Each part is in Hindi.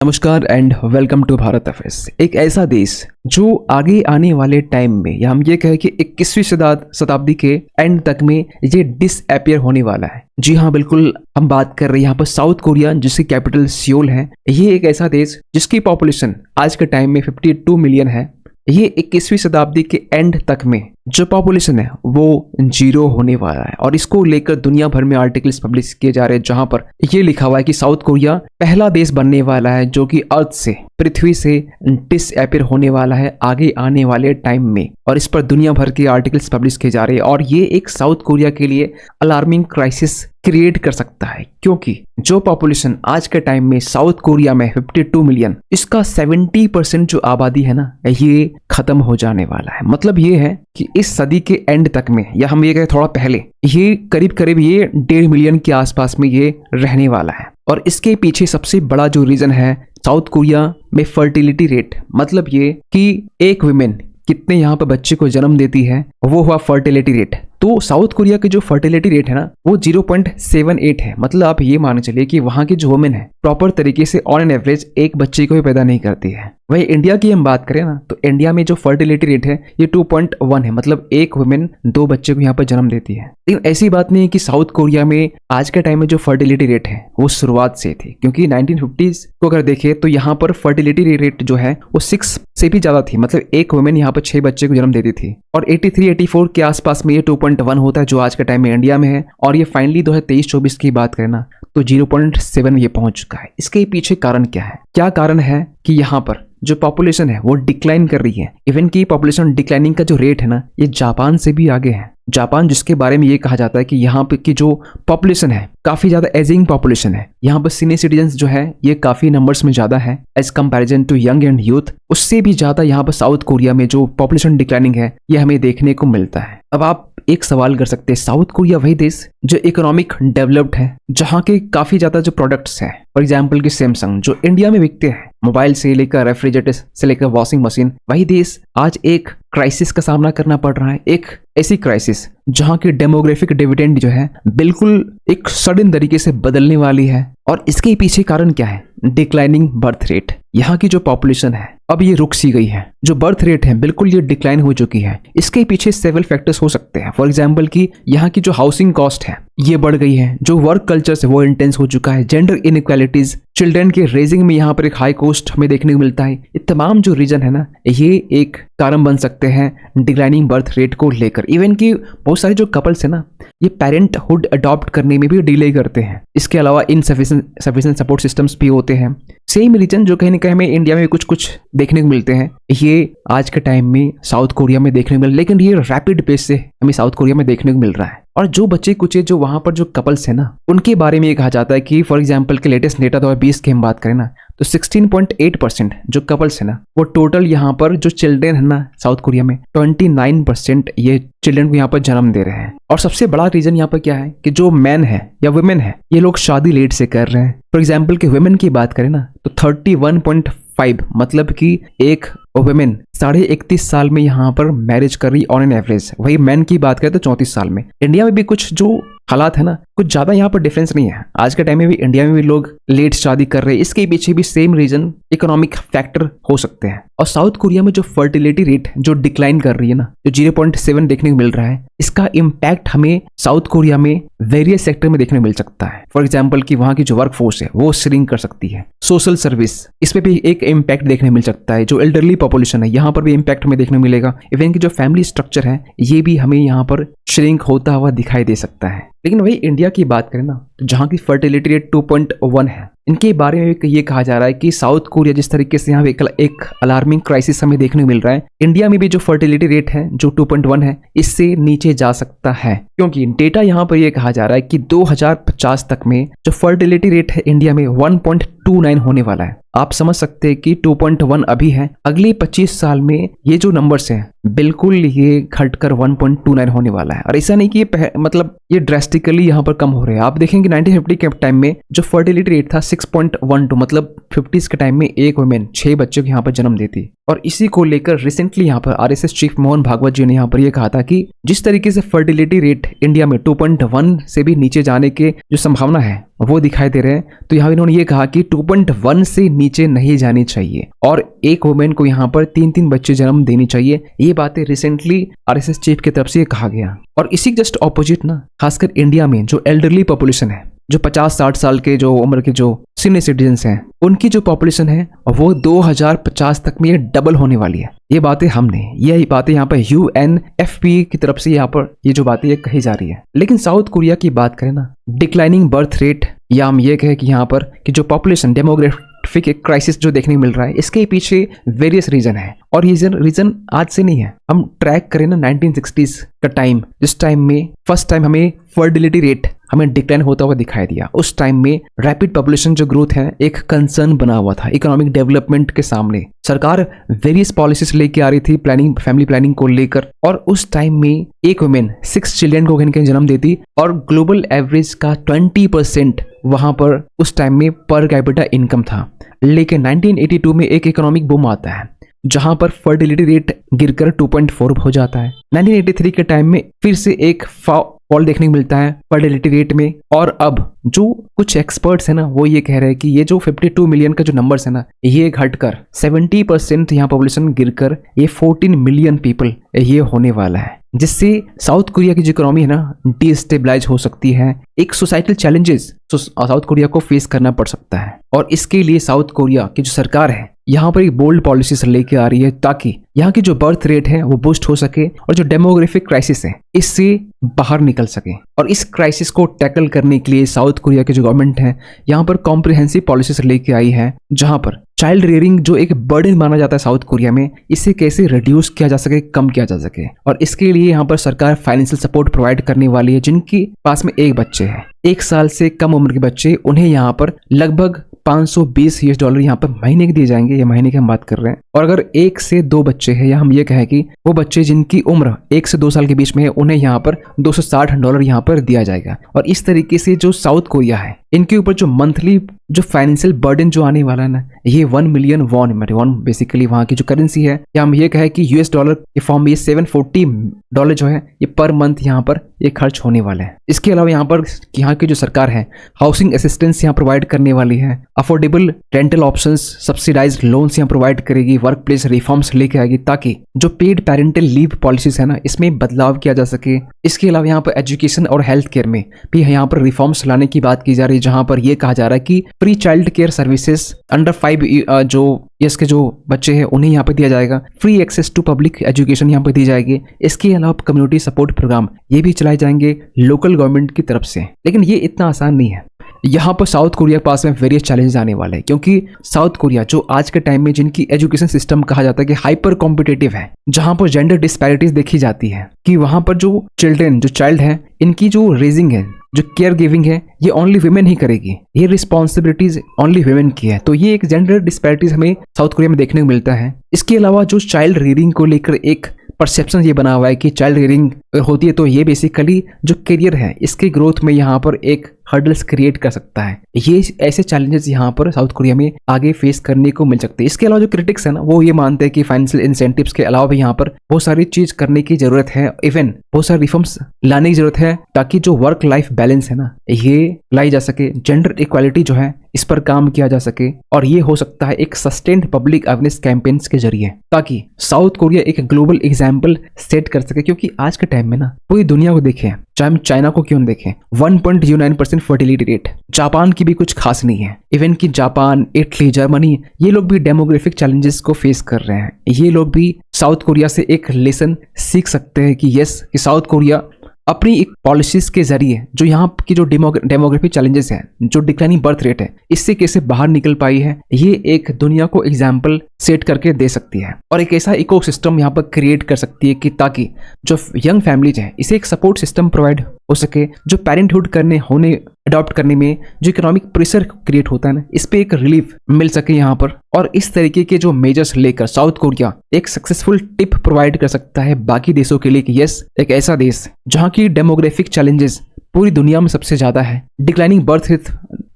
नमस्कार and welcome to Bharat affairs. एक ऐसा देश जो आगे आने वाले टाइम में या हम ये कहें कि 21वीं शताब्दी के एंड तक में ये डिसअपियर होने वाला है। जी हाँ, बिल्कुल हम बात कर रहे हैं यहाँ पर साउथ कोरिया, जिसकी कैपिटल सियोल है। ये एक ऐसा देश जिसकी पॉपुलेशन आज के टाइम में 52 मिलियन है। ये 21वीं शताब्दी के एंड तक में जो पॉपुलेशन है वो 0 होने वाला है और इसको लेकर दुनिया भर में आर्टिकल्स पब्लिश किए जा रहे हैं, जहां पर ये लिखा हुआ है कि साउथ कोरिया पहला देश बनने वाला है जो कि अर्थ से, पृथ्वी से डिसअपियर होने वाला है आगे आने वाले टाइम में। और इस पर दुनिया भर के आर्टिकल्स पब्लिश किए जा रहे हैं और ये एक साउथ कोरिया के लिए अलार्मिंग क्राइसिस क्रिएट कर सकता है, क्योंकि जो पॉपुलेशन आज के टाइम में साउथ कोरिया में 52 मिलियन, इसका 70% जो आबादी है ना, ये खत्म हो जाने वाला है। मतलब ये है कि इस सदी के एंड तक में, या हम ये कहें थोड़ा पहले, ये करीब ये 1.5 मिलियन के आसपास में ये रहने वाला है। और इसके पीछे सबसे बड़ा जो रीजन है साउथ कोरिया में फर्टिलिटी रेट, मतलब ये कि एक वुमेन कितने यहाँ पर बच्चे को जन्म देती है, वो हुआ फर्टिलिटी रेट। तो साउथ कोरिया की जो फर्टिलिटी रेट है ना, वो 0.78 है। मतलब आप ये मान चलिए कि वहाँ की जो वुमेन है प्रॉपर तरीके से ऑन एन एवरेज एक बच्चे को भी पैदा नहीं करती है। वही इंडिया की हम बात करें ना, तो इंडिया में जो फर्टिलिटी रेट है ये 2.1 है। मतलब एक वुमेन 2 बच्चे को यहाँ पर जन्म देती है। लेकिन ऐसी बात नहीं है कि साउथ कोरिया में आज के टाइम में जो फर्टिलिटी रेट है वो शुरुआत से थी, क्योंकि 1950s को अगर देखें तो यहाँ पर फर्टिलिटी रेट जो है वो 6 से भी ज्यादा थी। मतलब एक वुमेन यहाँ पर 6 बच्चे को जन्म देती थी। और 83-84 के आसपास में ये 2.1 होता है जो आज के टाइम में इंडिया में है। और ये फाइनली 2023-24 की बात करें ना, तो 0.7 ये पहुंच चुका है। इसके पीछे कारण क्या है? क्या कारण है कि यहाँ पर जो पॉपुलेशन है वो डिक्लाइन कर रही है। इवन की पॉपुलेशन डिक्लाइनिंग का जो रेट है ना, ये जापान से भी आगे है। जापान, जिसके बारे में ये कहा जाता है कि यहाँ पे की जो पॉपुलेशन है काफी ज्यादा एजिंग पॉपुलेशन है। यहाँ पर सीनियर सिटीजन जो है ये काफी नंबर्स में ज्यादा है as comparison to young and youth. उससे भी ज्यादा यहाँ पर साउथ कोरिया में जो पॉपुलेशन डिक्लाइनिंग है ये हमें देखने को मिलता है। अब आप एक सवाल कर सकते हैं, साउथ कोरिया वही देश जो इकोनॉमिक डेवलप्ड है, जहाँ के काफी ज्यादा जो प्रोडक्ट्स हैं, फॉर एग्जाम्पल की सैमसंग जो इंडिया में बिकते हैं, मोबाइल से लेकर रेफ्रिजरेटर से लेकर वॉशिंग मशीन, वही देश आज एक क्राइसिस का सामना करना पड़ रहा है। एक ऐसी क्राइसिस जहाँ की डेमोग्राफिक डिविडेंड जो है बिल्कुल एक सडन तरीके से बदलने वाली है। और इसके पीछे कारण क्या है? Declining birth rate. यहाँ की जो पॉपुलेशन है अब ये रुक सी गई है, जो बर्थ रेट है बिल्कुल ये डिक्लाइन हो चुकी है। इसके पीछे सेवरल फैक्टर्स हो सकते हैं। फॉर एग्जाम्पल की यहाँ की जो हाउसिंग कॉस्ट है ये बढ़ गई है, जो वर्क कल्चर है वो इंटेंस हो चुका है, जेंडर इनइक्वालिटीज, चिल्ड्रन के रेजिंग में यहाँ पर एक हाई कॉस्ट हमें देखने को मिलता है। ये तमाम जो रीजन है ना, ये एक कारण बन सकते हैं डिक्लाइनिंग बर्थ रेट को लेकर। इवन कि बहुत सारे जो कपल्स है ना, ये पेरेंटहुड अडॉप्ट करने में भी डिले करते हैं। इसके अलावा इनसफिशिएंट सपोर्ट सिस्टम्स भी होते हैं। सेम रीजन जो कहीं ना कहीं हमें इंडिया में कुछ देखने को मिलते हैं, ये आज के टाइम में साउथ कोरिया में देखने को मिल, लेकिन ये रैपिड पेस से हमें साउथ कोरिया में देखने को मिल रहा है। और जो बच्चे कुचे जो वहां पर जो कपल्स है ना, उनके बारे में ये कहा जाता है कि फॉर एग्जाम्पल के लेटेस्ट डेटा 2020 की हम बात करें ना, तो 16.8% जो कपल्स है ना, वो टोटल यहाँ पर जो चिल्ड्रन है ना साउथ कोरिया में 29% ये चिल्ड्रन को यहाँ पर जन्म दे रहे हैं। और सबसे बड़ा रीजन यहाँ पर क्या है कि जो मैन है या वुमेन है, ये लोग शादी लेट से कर रहे हैं। फॉर एग्जाम्पल के वुमेन की बात करें ना, तो 31.5, मतलब कि एक वुमेन 31.5 साल में यहाँ पर मैरिज कर रही ऑन एन एवरेज। वही मैन की बात करें तो 34 साल में। इंडिया में भी कुछ जो हालात है ना, कुछ ज्यादा यहाँ पर डिफरेंस नहीं है। आज के टाइम में भी इंडिया में भी लोग लेट शादी कर रहे हैं। इसके पीछे भी सेम रीजन इकोनॉमिक फैक्टर हो सकते हैं। और साउथ कोरिया में जो फर्टिलिटी रेट जो डिक्लाइन कर रही है ना, जो 0.7 देखने को मिल रहा है, इसका इम्पैक्ट हमें साउथ कोरिया में वेरियस सेक्टर में देखने को मिल सकता है। फॉर एग्जाम्पल की वहाँ की जो वर्क फोर्स है वो श्रिंक कर सकती है। सोशल सर्विस, इस पे भी एक इम्पैक्ट देखने मिल सकता है। जो एल्डरली पॉपुलेशन है यहाँ पर भी इम्पैक्ट हमें देखने को मिलेगा। इवन की जो फैमिली स्ट्रक्चर है ये भी हमें यहाँ पर श्रिंक होता हुआ दिखाई दे सकता है। लेकिन वही इंडिया की बात करें ना, तो जहाँ की फर्टिलिटी रेट 2.1 है, इनके बारे में ये कहा जा रहा है कि साउथ कोरिया जिस तरीके से यहाँ एक अलार्मिंग क्राइसिस हमें देखने को मिल रहा है, इंडिया में भी जो फर्टिलिटी रेट है जो 2.1 है, इससे नीचे जा सकता है। क्योंकि डेटा यहाँ पर यह कहा जा रहा है कि 2050 तक में जो फर्टिलिटी रेट है इंडिया में 1.29 होने वाला है। आप समझ सकते हैं कि 2.1 अभी है, अगले 25 साल में ये जो नंबर्स हैं बिल्कुल ये घटकर 1.29 होने वाला है। और ऐसा नहीं कि ये मतलब ये ड्रेस्टिकली यहाँ पर कम हो रहे हैं। आप देखेंगे 1950 के टाइम में जो फर्टिलिटी रेट था 6.12 मतलब 50s के टाइम में एक वुमेन 6 बच्चों को यहाँ पर जन्म देती। और इसी को लेकर रिसेंटली यहाँ पर आरएसएस चीफ मोहन भागवत जी ने यहाँ पर यह कहा था कि जिस तरीके से फर्टिलिटी रेट इंडिया में 2.1 से भी नीचे जाने के जो संभावना है वो दिखाई दे रहे हैं, तो यहाँ इन्होंने ये कहा कि 2.1 से नीचे नहीं जानी चाहिए और एक वुमेन को यहाँ पर 3-3 बच्चे जन्म देनी चाहिए। ये बातें रिसेंटली आरएसएस चीफ की तरफ से कहा गया। और इसी जस्ट ऑपोजिट ना, खासकर इंडिया में जो एल्डरली पॉपुलेशन है, जो 50-60 साल के जो उम्र के जो सीनियर सिटीजन्स हैं, उनकी जो पॉपुलेशन है वो 2050 तक में ये डबल होने वाली है। ये बातें यहाँ पर UNFPA की तरफ से यहाँ पर ये जो बातें ये कही जा रही है। लेकिन साउथ कोरिया की बात करें ना, डिक्लाइनिंग बर्थ रेट, या हम ये कहें कि यहाँ पर कि जो पॉपुलेशन डेमोग्राफिक एक क्राइसिस जो देखने को मिल रहा है, इसके पीछे वेरियस रीजन है। और ये रीजन आज से नहीं है, हम ट्रैक करें ना 1960s का टाइम, जिस टाइम में फर्स्ट टाइम हमें फर्टिलिटी रेट हमें डिक्लाइन होता हुआ दिखाई दिया। उस टाइम में रैपिड पॉपुलेशन जो ग्रोथ है एक कंसर्न बना हुआ था इकोनॉमिक डेवलपमेंट के सामने। सरकार वेरियस पॉलिसीज लेके आ रही थी प्लानिंग, फैमिली प्लानिंग को लेकर। और उस टाइम में एक वुमेन 6 चिल्ड्रन को कहीं जन्म देती और ग्लोबल एवरेज का 20% वहां पर उस टाइम में पर कैपिटा इनकम था। लेकिन 1982 में एक इकोनॉमिक बूम आता है जहां पर फर्टिलिटी रेट गिरकर 2.4 हो जाता है। 1983 के टाइम में फिर से एक फॉल देखने को मिलता है फर्टिलिटी रेट में। और अब जो कुछ एक्सपर्ट्स है ना, वो ये कह रहे हैं कि ये जो 52 मिलियन का जो नंबर्स है ना, ये घटकर 70% यहाँ पॉपुलेशन गिरकर ये 14 मिलियन पीपल ये होने वाला है, जिससे साउथ कोरिया की जो इकोनॉमी है ना डिस्टेबलाइज हो सकती है। एक सोसाइटल चैलेंजेस साउथ कोरिया को फेस करना पड़ सकता है। और इसके लिए साउथ कोरिया की जो सरकार है यहाँ पर एक बोल्ड पॉलिसीज लेके आ रही है ताकि यहाँ की जो बर्थ रेट है वो बूस्ट हो सके और जो डेमोग्राफिक क्राइसिस है इससे बाहर निकल सके। और इस क्राइसिस को टैकल करने के लिए साउथ कोरिया की जो गवर्नमेंट है यहाँ पर कॉम्प्रिहेंसिव पॉलिसीज लेके आई है, जहां पर चाइल्ड रेयरिंग जो एक बर्डन माना जाता है साउथ कोरिया में, इसे कैसे रिड्यूस किया जा सके, कम किया जा सके। और इसके लिए यहाँ पर सरकार फाइनेंशियल सपोर्ट प्रोवाइड करने वाली है। जिनके पास में एक बच्चे हैं, 1 साल से कम उम्र के बच्चे, उन्हें यहाँ पर लगभग $520 यहाँ पर महीने के दिए जाएंगे। ये महीने की हम बात कर रहे हैं। और अगर 1 से 2 बच्चे हैं, या हम ये कहें कि वो बच्चे जिनकी उम्र 1 से 2 साल के बीच में है, उन्हें यहाँ पर $260 यहाँ पर दिया जाएगा। और इस तरीके से जो साउथ कोरिया है इनके ऊपर जो मंथली जो फाइनेंशियल बर्डन जो आने वाला है ना, ये 1 मिलियन वॉन बेसिकली वहाँ की जो करेंसी है, या हम ये कहें कि $US के फॉर्म में ये $740 जो है ये पर मंथ यहाँ पर ये खर्च होने वाला है। इसके अलावा यहाँ पर यहाँ की जो सरकार है हाउसिंग असिस्टेंस यहाँ प्रोवाइड करने वाली है, affordable rental options, subsidised loans यहाँ प्रोवाइड करेगी, वर्क प्लेस रिफॉर्म्स लेके आएगी ताकि जो पेड पेरेंटल लीव पॉलिसीज है ना इसमें बदलाव किया जा सके। इसके अलावा यहाँ पर एजुकेशन और हेल्थ केयर में भी यहाँ पर रिफॉर्म्स लाने की बात की जा रही है, जहाँ पर यह कहा जा रहा है कि free child care services under 5 जो इसके जो बच्चे हैं उन्हें यहाँ पे दिया जाएगा, free access to public education यहाँ पे दी जाएगी। इसके अलावा कम्युनिटी सपोर्ट प्रोग्राम ये भी चलाए जाएंगे लोकल गवर्नमेंट की तरफ से। लेकिन ये इतना आसान नहीं है। यहाँ पर साउथ कोरिया के पास में वेरियस चैलेंजेस आने वाले हैं, क्योंकि साउथ कोरिया जो आज के टाइम में जिनकी एजुकेशन सिस्टम कहा जाता है कि हाइपर कॉम्पिटिटिव है, जहां पर जेंडर डिस्पैरिटीज देखी जाती है कि वहां पर जो चाइल्ड है इनकी जो रेजिंग है, जो केयर गिविंग है, ये ओनली वुमेन ही करेगी, ये रिस्पॉन्सिबिलिटीज ओनली वुमेन की है। तो ये एक जेंडर डिस्पैरिटीज हमें साउथ कोरिया में देखने को मिलता है। इसके अलावा जो चाइल्ड रेयरिंग को लेकर एक परसेप्शन ये बना हुआ है कि चाइल्ड रेयरिंग होती है तो ये बेसिकली जो करियर है इसके ग्रोथ में यहाँ पर एक हर्डल्स क्रिएट कर सकता है। ये ऐसे चैलेंजेस यहाँ पर साउथ कोरिया में आगे फेस करने को मिल सकते हैं। इसके अलावा जो क्रिटिक्स है ना वो ये मानते हैं कि फाइनेंशियल इंसेंटिव्स के अलावा भी यहाँ पर बहुत सारी चीज करने की जरूरत है, इवन बहुत सारे रिफॉर्म्स लाने की जरूरत है ताकि जो वर्क लाइफ बैलेंस है ना ये लाई जा सके, जेंडर इक्वालिटी जो है इस पर काम किया जा सके। और ये हो सकता है एक सस्टेन्ड पब्लिक अवेयरनेस कैंपेन्स के जरिए, ताकि साउथ कोरिया एक ग्लोबल एग्जाम्पल सेट कर सके। क्योंकि आज के टाइम में ना पूरी दुनिया को देखें, चाहे हम चाइना को क्यों देखें, 1.09% फर्टिलिटी रेट, जापान की भी कुछ खास नहीं है। इवन कि जापान, इटली, जर्मनी ये लोग भी डेमोग्राफिक चैलेंजेस को फेस कर रहे हैं। ये लोग भी साउथ कोरिया से एक लेसन सीख सकते हैं कि यस कि साउथ कोरिया अपनी एक पॉलिसीज के जरिए जो यहाँ की जो डेमोग्राफिक चैलेंजेस हैं, जो डिक्लाइनिंग बर्थ रेट है, इससे कैसे बाहर निकल पाई है, ये एक दुनिया को एग्जाम्पल सेट करके दे सकती है। और एक ऐसा इकोसिस्टम यहाँ पर क्रिएट कर सकती है कि ताकि जो यंग फैमिलीज हैं इसे एक सपोर्ट सिस्टम प्रोवाइड हो सके, जो पेरेंटहुड करने होने अडॉप्ट करने में जो इकोनॉमिक प्रेशर क्रिएट होता है ना, इस पे एक रिलीफ मिल सके यहाँ पर। और इस तरीके के जो मेजर्स लेकर साउथ कोरिया एक सक्सेसफुल टिप प्रोवाइड कर सकता है बाकी देशों के लिए कि यस, एक ऐसा देश जहाँ की डेमोग्राफिक चैलेंजेस पूरी दुनिया में सबसे ज्यादा है, डिक्लाइनिंग बर्थ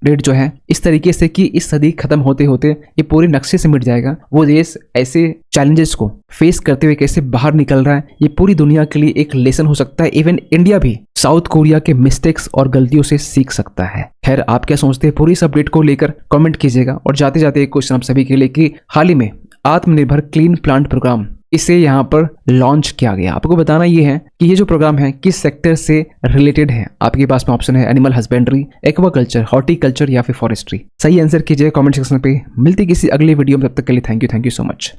रेट जो है इस तरीके से कि इस सदी खत्म होते होते ये पूरे नक्शे से मिट जाएगा, वो देश ऐसे चैलेंजेस को फेस करते हुए कैसे बाहर निकल रहा है, ये पूरी दुनिया के लिए एक लेसन हो सकता है। इवन इंडिया भी साउथ कोरिया के मिस्टेक्स और गलतियों से सीख सकता है। खैर, आप क्या सोचते हैं पूरी इस अपडेट को लेकर कमेंट कीजिएगा। और जाते जाते एक क्वेश्चन आप सभी के लिए कि हाल ही में आत्मनिर्भर क्लीन प्लांट प्रोग्राम इसे यहाँ पर लॉन्च किया गया। आपको बताना ये है कि ये जो प्रोग्राम है किस सेक्टर से रिलेटेड है। आपके पास में ऑप्शन है एनिमल हस्बेंड्री, एक्वाकल्चर, हॉर्टिकल्चर या फिर फॉरेस्ट्री। सही आंसर कीजिए कमेंट सेक्शन पे। मिलती किसी अगले वीडियो में, तब तक के लिए थैंक यू सो मच।